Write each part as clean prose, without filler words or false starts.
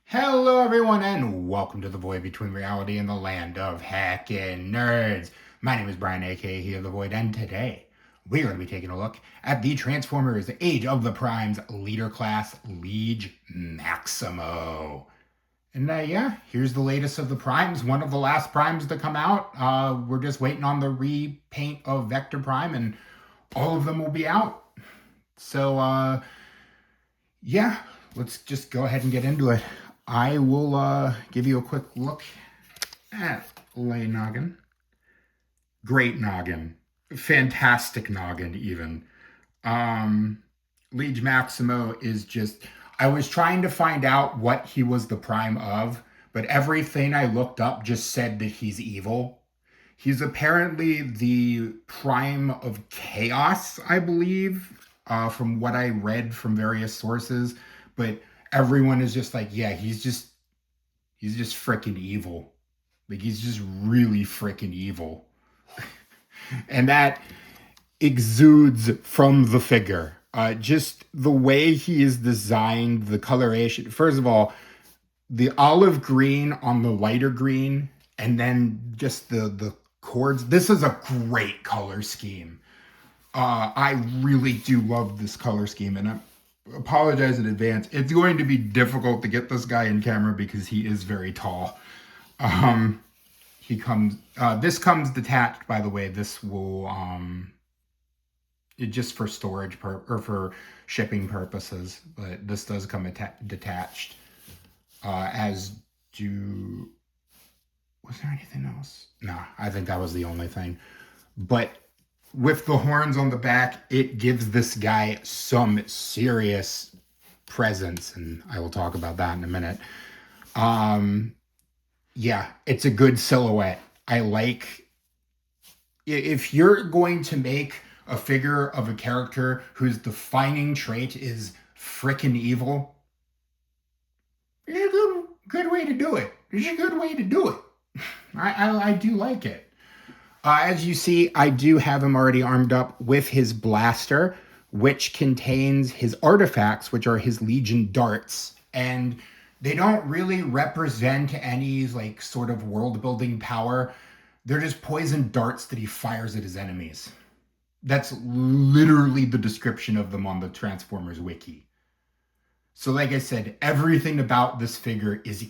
Hello, everyone, and welcome to the Void Between Reality and the Land of Heckin' Nerds. My name is Brian, aka He of the Void, and today we are going to be taking a look at the Transformers Age of the Primes leader class, Liege Maximo. And yeah, here's the latest of the Primes, one of the last Primes to come out. We're just waiting on the repaint of Vector Prime, and all of them will be out. So, yeah, let's just go ahead and get into it. I will give you a quick look at Lay Noggin. Great noggin. Fantastic noggin, even. Liege Maximo is just... I was trying to find out what he was the prime of, but everything I looked up just said that he's evil. He's apparently the prime of chaos, I believe, from what I read from various sources. But everyone is just like, yeah, he's just freaking evil. Like, he's just really freaking evil. And that exudes from the figure. Just the way he is designed, the coloration. First of all, the olive green on the lighter green, and then just the chords. This is a great color scheme. I really do love this color scheme, and I apologize in advance. It's going to be difficult to get this guy in camera because he is very tall. This comes detached, by the way. This will, just for storage or for shipping purposes, but this does come detached. Was there anything else? No, I think that was the only thing. But with the horns on the back, it gives this guy some serious presence, and I will talk about that in a minute. Yeah, it's a good silhouette. I like... If you're going to make a figure of a character whose defining trait is frickin' evil, it's a good way to do it. It's a good way to do it. I do like it. As you see, I do have him already armed up with his blaster, which contains his artifacts, which are his Legion darts. And they don't really represent any, like, sort of world-building power. They're just poison darts that he fires at his enemies. That's literally the description of them on the Transformers wiki. So, like I said, everything about this figure is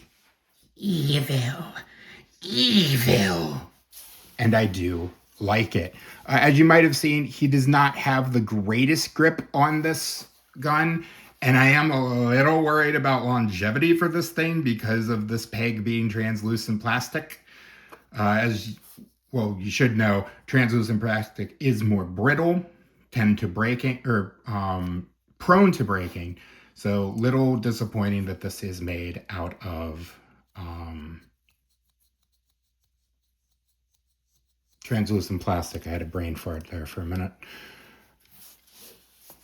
evil. Evil. And I do like it. As you might have seen, he does not have the greatest grip on this gun, and I am a little worried about longevity for this thing because of this peg being translucent plastic. As well, you should know, translucent plastic is more brittle, prone to breaking. So, little disappointing that this is made out of translucent plastic. I had a brain fart there for a minute.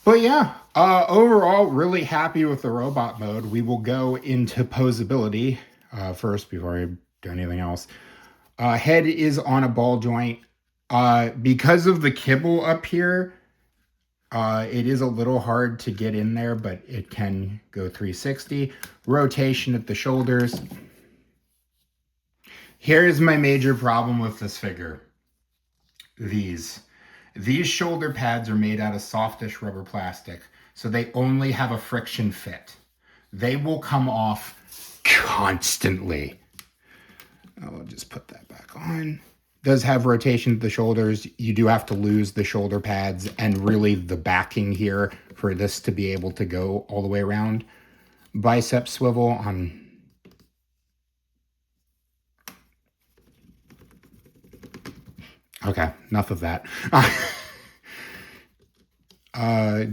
But yeah, overall, really happy with the robot mode. We will go into posability first before I do anything else. Head is on a ball joint. Because of the kibble up here, it is a little hard to get in there, but it can go 360. Rotation at the shoulders. Here's my major problem with this figure. These shoulder pads are made out of softish rubber plastic, so they only have a friction fit. They will come off constantly. I'll just put that back on. Does have rotation at the shoulders. You do have to lose the shoulder pads and really the backing here for this to be able to go all the way around. Bicep swivel on... Okay, enough of that.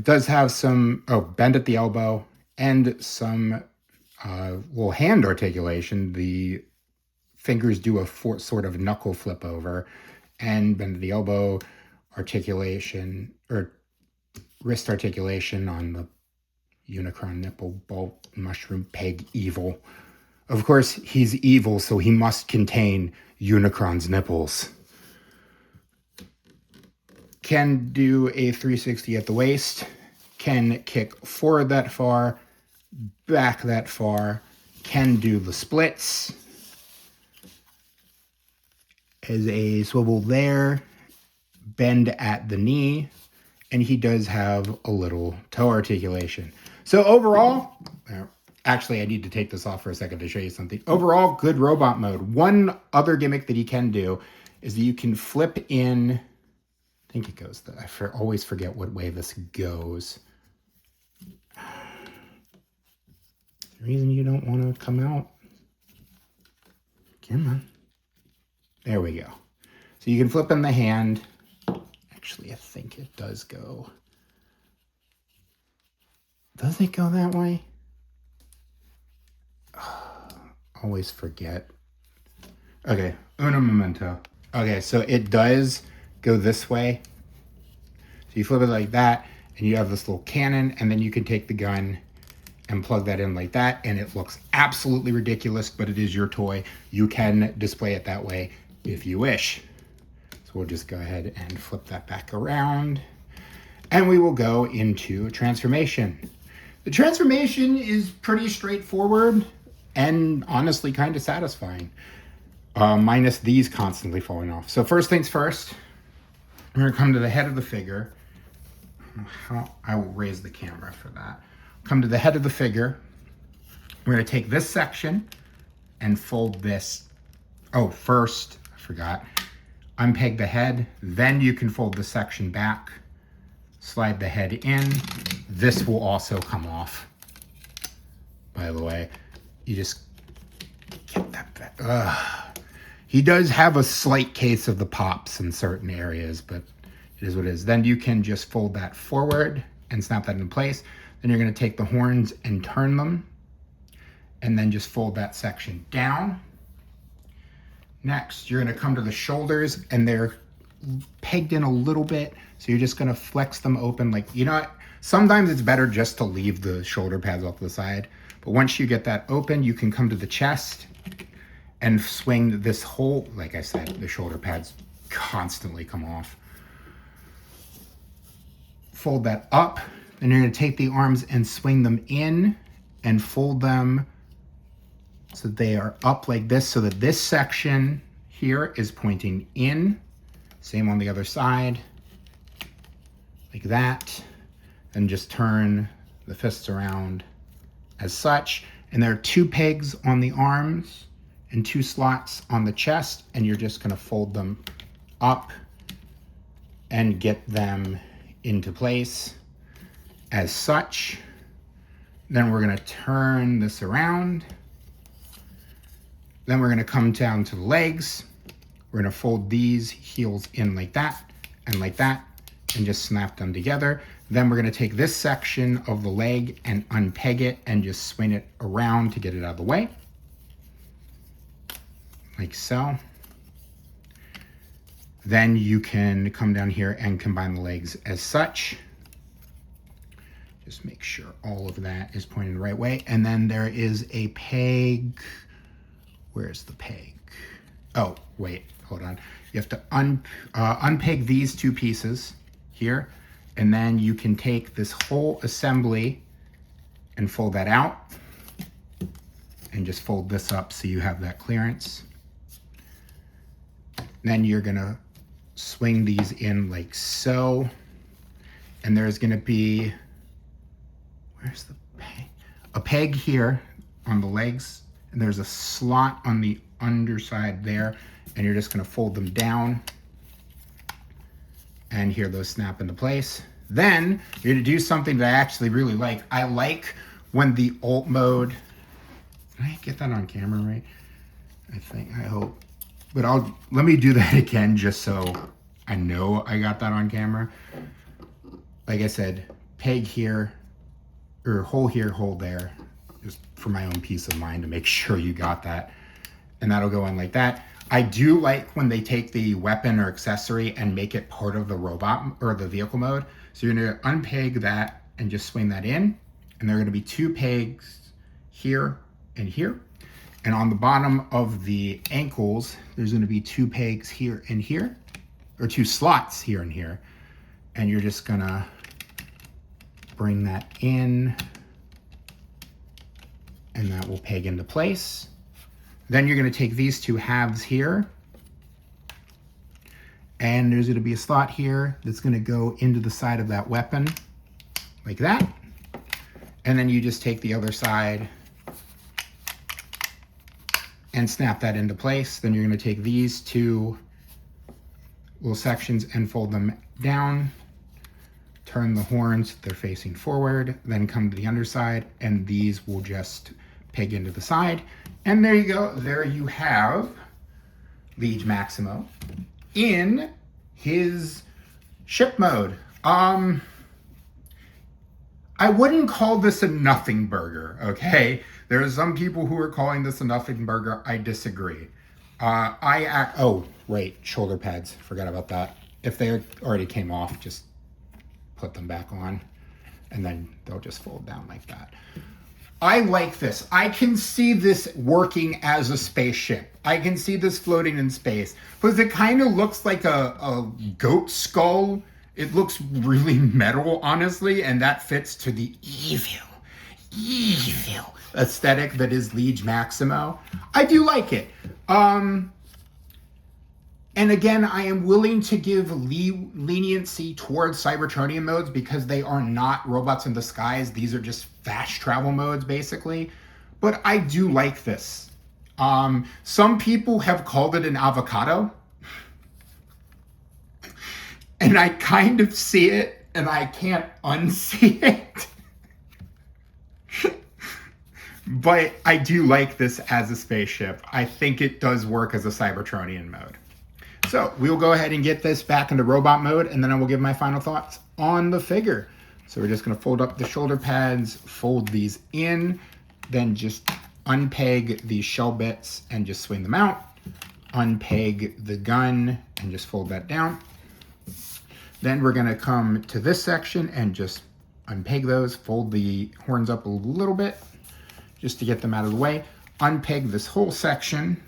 Does have some bend at the elbow and some hand articulation. The fingers do a sort of knuckle flip over, and bend at the elbow articulation or wrist articulation on the Unicron nipple, bolt, mushroom, peg, evil. Of course, he's evil, so he must contain Unicron's nipples. Can do a 360 at the waist, can kick forward that far, back that far, can do the splits. Has a swivel there, bend at the knee, and he does have a little toe articulation. So overall, actually I need to take this off for a second to show you something. Overall, good robot mode. One other gimmick that you can do is that you can flip in, I think it goes, I always forget what way this goes. The reason you don't want to come out. Come on. There we go. So you can flip in the hand. Actually, I think it does go. Does it go that way? Always forget. Okay, uno momento. Okay, so it does go this way. So you flip it like that, and you have this little cannon, and then you can take the gun and plug that in like that, and it looks absolutely ridiculous, but it is your toy. You can display it that way if you wish. So we'll just go ahead and flip that back around, and we will go into transformation. The transformation is pretty straightforward and honestly kind of satisfying, minus these constantly falling off. So first things first, we're gonna come to the head of the figure. I will raise the camera for that. Come to the head of the figure. We're gonna take this section and fold this. Oh, first, I forgot. Unpeg the head, then you can fold the section back, slide the head in. This will also come off, by the way. You just get that back. He does have a slight case of the pops in certain areas, but it is what it is. Then you can just fold that forward and snap that into place. Then you're gonna take the horns and turn them, and then just fold that section down. Next, you're gonna come to the shoulders, and they're pegged in a little bit, so you're just gonna flex them open. Like, you know what? Sometimes it's better just to leave the shoulder pads off to the side, but once you get that open, you can come to the chest and swing this whole, like I said, the shoulder pads constantly come off. Fold that up, then you're gonna take the arms and swing them in and fold them so they are up like this, so that this section here is pointing in. Same on the other side, like that. And just turn the fists around as such. And there are 2 pegs on the arms and 2 slots on the chest, and you're just gonna fold them up and get them into place as such. Then we're gonna turn this around. Then we're gonna come down to the legs. We're gonna fold these heels in like that and just snap them together. Then we're gonna take this section of the leg and unpeg it and just swing it around to get it out of the way. Like so. Then you can come down here and combine the legs as such. Just make sure all of that is pointing the right way. And then there is a peg. Where's the peg? Oh, wait, hold on. You have to unpeg these 2 pieces here, and then you can take this whole assembly and fold that out, and just fold this up so you have that clearance. Then you're gonna swing these in like so, and there's gonna be, where's the peg? A peg here on the legs, and there's a slot on the underside there, and you're just gonna fold them down and here those snap into place. Then you're gonna do something that I actually really like. I like when the alt mode, did I get that on camera right? I hope. But let me do that again just so I know I got that on camera. Like I said, peg here, or hole here, hole there, just for my own peace of mind to make sure you got that. And that'll go in like that. I do like when they take the weapon or accessory and make it part of the robot or the vehicle mode. So you're gonna unpeg that and just swing that in. And there are gonna be 2 pegs here and here. And on the bottom of the ankles, there's gonna be 2 pegs here and here, or 2 slots here and here. And you're just gonna bring that in and that will peg into place. Then you're going to take these two halves here, and there's going to be a slot here that's going to go into the side of that weapon, like that. And then you just take the other side and snap that into place. Then you're going to take these two little sections and fold them down, turn the horns, they're facing forward, then come to the underside, and these will just peg into the side. And there you go. There you have Liege Maximo in his ship mode. I wouldn't call this a nothing burger, okay? There are some people who are calling this a nothing burger. I disagree. Oh, right, shoulder pads. Forgot about that. If they already came off, just put them back on, and then they'll just fold down like that. I like this. I can see this working as a spaceship. I can see this floating in space, because it kind of looks like a goat skull. It looks really metal, honestly, and that fits to the evil aesthetic that is Liege Maximo. I do like it. And again, I am willing to give leniency towards Cybertronian modes because they are not robots in disguise. These are just fast travel modes, basically. But I do like this. Some people have called it an avocado. And I kind of see it, and I can't unsee it. But I do like this as a spaceship. I think it does work as a Cybertronian mode. So we'll go ahead and get this back into robot mode, and then I will give my final thoughts on the figure. So we're just going to fold up the shoulder pads, fold these in, then just unpeg these shell bits and just swing them out. Unpeg the gun and just fold that down. Then we're going to come to this section and just unpeg those, fold the horns up a little bit just to get them out of the way. Unpeg this whole section,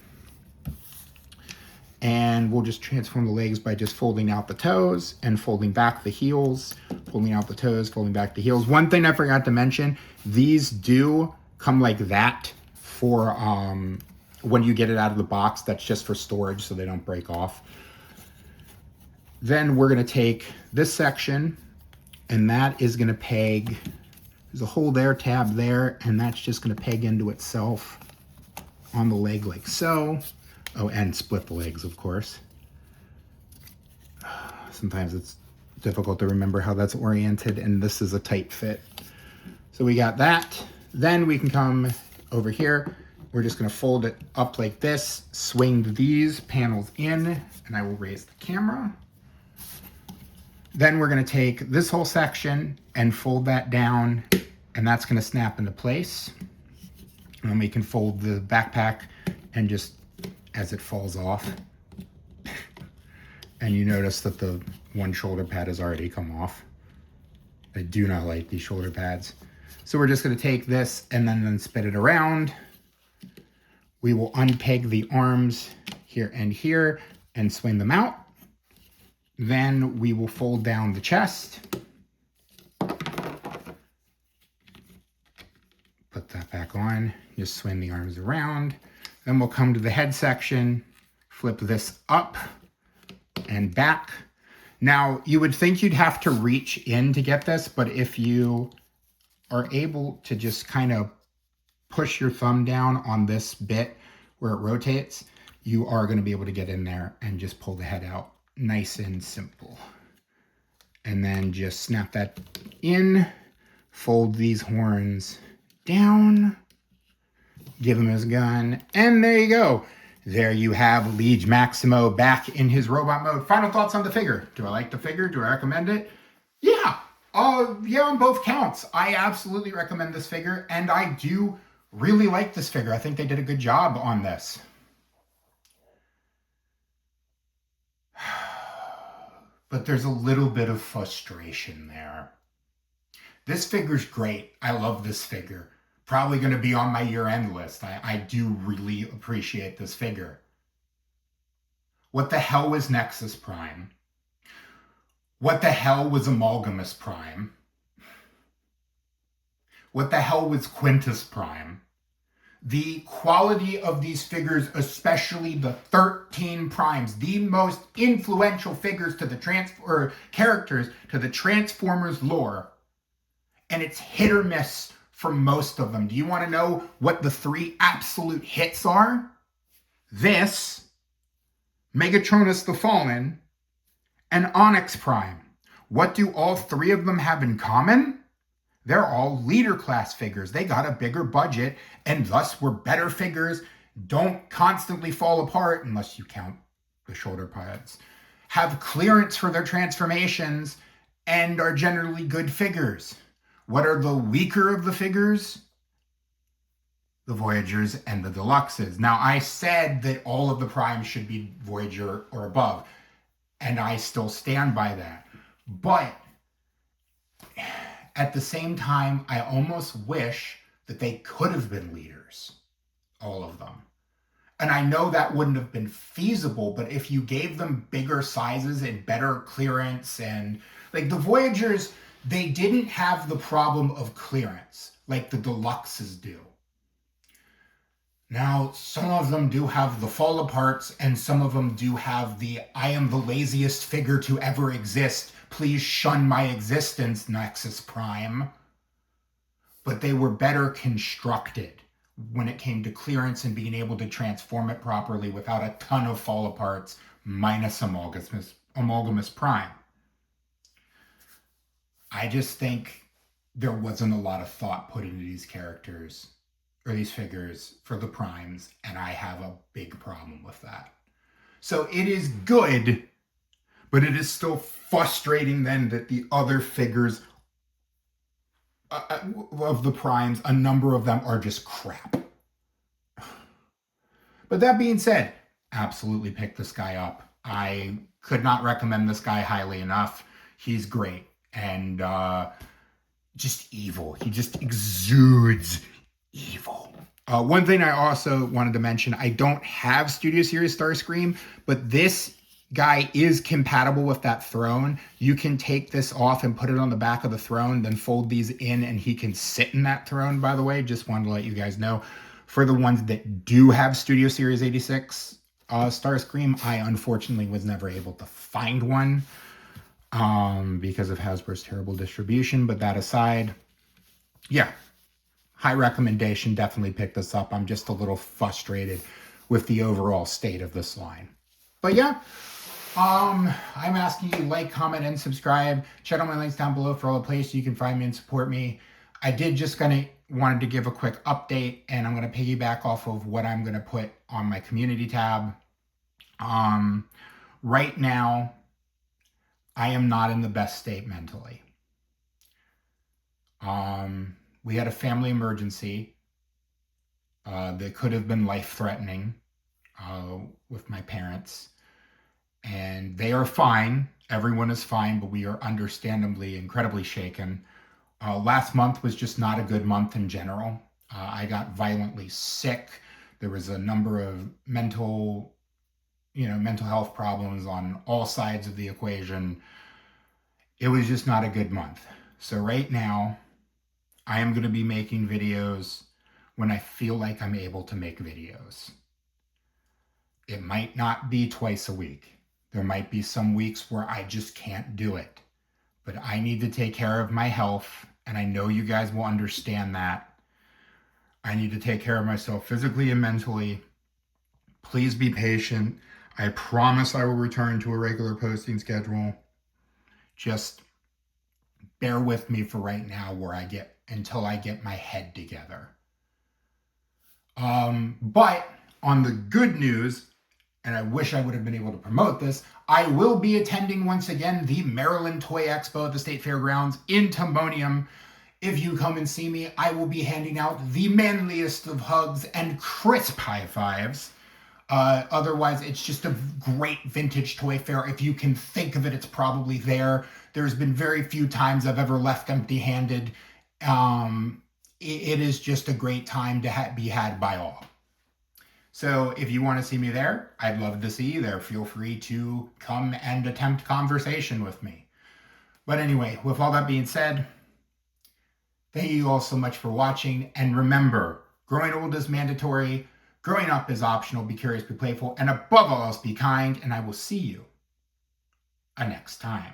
and we'll just transform the legs by just folding out the toes and folding back the heels, folding out the toes, folding back the heels. One thing I forgot to mention, these do come like that for when you get it out of the box. That's just for storage so they don't break off. Then we're going to take this section, and that is going to peg. There's a hole there, tab there, and that's just going to peg into itself on the leg like so. Oh, and split the legs, of course. Sometimes it's difficult to remember how that's oriented, and this is a tight fit. So we got that. Then we can come over here. We're just going to fold it up like this, swing these panels in, and I will raise the camera. Then we're going to take this whole section and fold that down, and that's going to snap into place. And then we can fold the backpack and just as it falls off. And you notice that the one shoulder pad has already come off. I do not like these shoulder pads. So we're just going to take this and then spin it around. We will unpeg the arms here and swing them out. Then we will fold down the chest. Put that back on, just swing the arms around. Then we'll come to the head section, flip this up and back. Now, you would think you'd have to reach in to get this, but if you are able to just kind of push your thumb down on this bit where it rotates, you are going to be able to get in there and just pull the head out. Nice and simple. And then just snap that in, fold these horns down, give him his gun, and there you go. There you have Liege Maximo back in his robot mode. Final thoughts on the figure. Do I like the figure? Do I recommend it? Yeah. Yeah, on both counts. I absolutely recommend this figure, and I do really like this figure. I think they did a good job on this. But there's a little bit of frustration there. This figure's great. I love this figure. Probably going to be on my year-end list. I do really appreciate this figure. What the hell was Nexus Prime? What the hell was Amalgamus Prime? What the hell was Quintus Prime? The quality of these figures, especially the 13 primes, the most influential figures to the characters to the Transformers lore, and it's hit or miss for most of them. Do you want to know what the 3 absolute hits are? This, Megatronus the Fallen, and Onyx Prime. What do all 3 of them have in common? They're all leader class figures. They got a bigger budget and thus were better figures, don't constantly fall apart unless you count the shoulder pads, have clearance for their transformations, and are generally good figures. What are the weaker of the figures? The Voyagers and the Deluxes. Now, I said that all of the primes should be Voyager or above, and I still stand by that. But at the same time, I almost wish that they could have been leaders, all of them. And I know that wouldn't have been feasible, but if you gave them bigger sizes and better clearance, and like the Voyagers, they didn't have the problem of clearance like the Deluxes do. Now, some of them do have the fall aparts, and some of them do have the I am the laziest figure to ever exist, please shun my existence, Nexus Prime. But they were better constructed when it came to clearance and being able to transform it properly without a ton of fall aparts, minus Amalgamous Prime. I just think there wasn't a lot of thought put into these characters or these figures for the primes, and I have a big problem with that. So it is good, but it is still frustrating then that the other figures of the primes, a number of them are just crap. But that being said, absolutely pick this guy up. I could not recommend this guy highly enough. He's great and just evil. He just exudes evil. One thing I also wanted to mention, I don't have Studio Series Starscream, but this guy is compatible with that throne. You can take this off and put it on the back of the throne, then fold these in and he can sit in that throne, by the way. Just wanted to let you guys know. For the ones that do have Studio Series 86 Starscream, I unfortunately was never able to find one because of Hasbro's terrible distribution. But that aside, yeah, high recommendation. Definitely pick this up. I'm just a little frustrated with the overall state of this line. But yeah, I'm asking you to like, comment, and subscribe. Check out my links down below for all the places you can find me and support me. I did just wanted to give a quick update, and I'm going to piggyback off of what I'm going to put on my community tab. Right now, I am not in the best state mentally. We had a family emergency that could have been life-threatening with my parents. And they are fine. Everyone is fine, but we are understandably incredibly shaken. Last month was just not a good month in general. I got violently sick. There was a number of mental health problems on all sides of the equation. It was just not a good month. So right now, I am going to be making videos when I feel like I'm able to make videos. It might not be twice a week. There might be some weeks where I just can't do it. But I need to take care of my health, and I know you guys will understand that. I need to take care of myself physically and mentally. Please be patient. I promise I will return to a regular posting schedule. Just bear with me for right now until I get my head together. But on the good news, and I wish I would have been able to promote this, I will be attending once again the Maryland Toy Expo at the State Fairgrounds in Timonium. If you come and see me, I will be handing out the manliest of hugs and crisp high fives. Otherwise, it's just a great vintage toy fair. If you can think of it, it's probably there. There's been very few times I've ever left empty-handed. It is just a great time to be had by all. So if you want to see me there, I'd love to see you there. Feel free to come and attempt conversation with me. But anyway, with all that being said, thank you all so much for watching. And remember, Growing old is mandatory. Growing up is optional. Be curious, be playful, and above all else, be kind. And I will see you next time.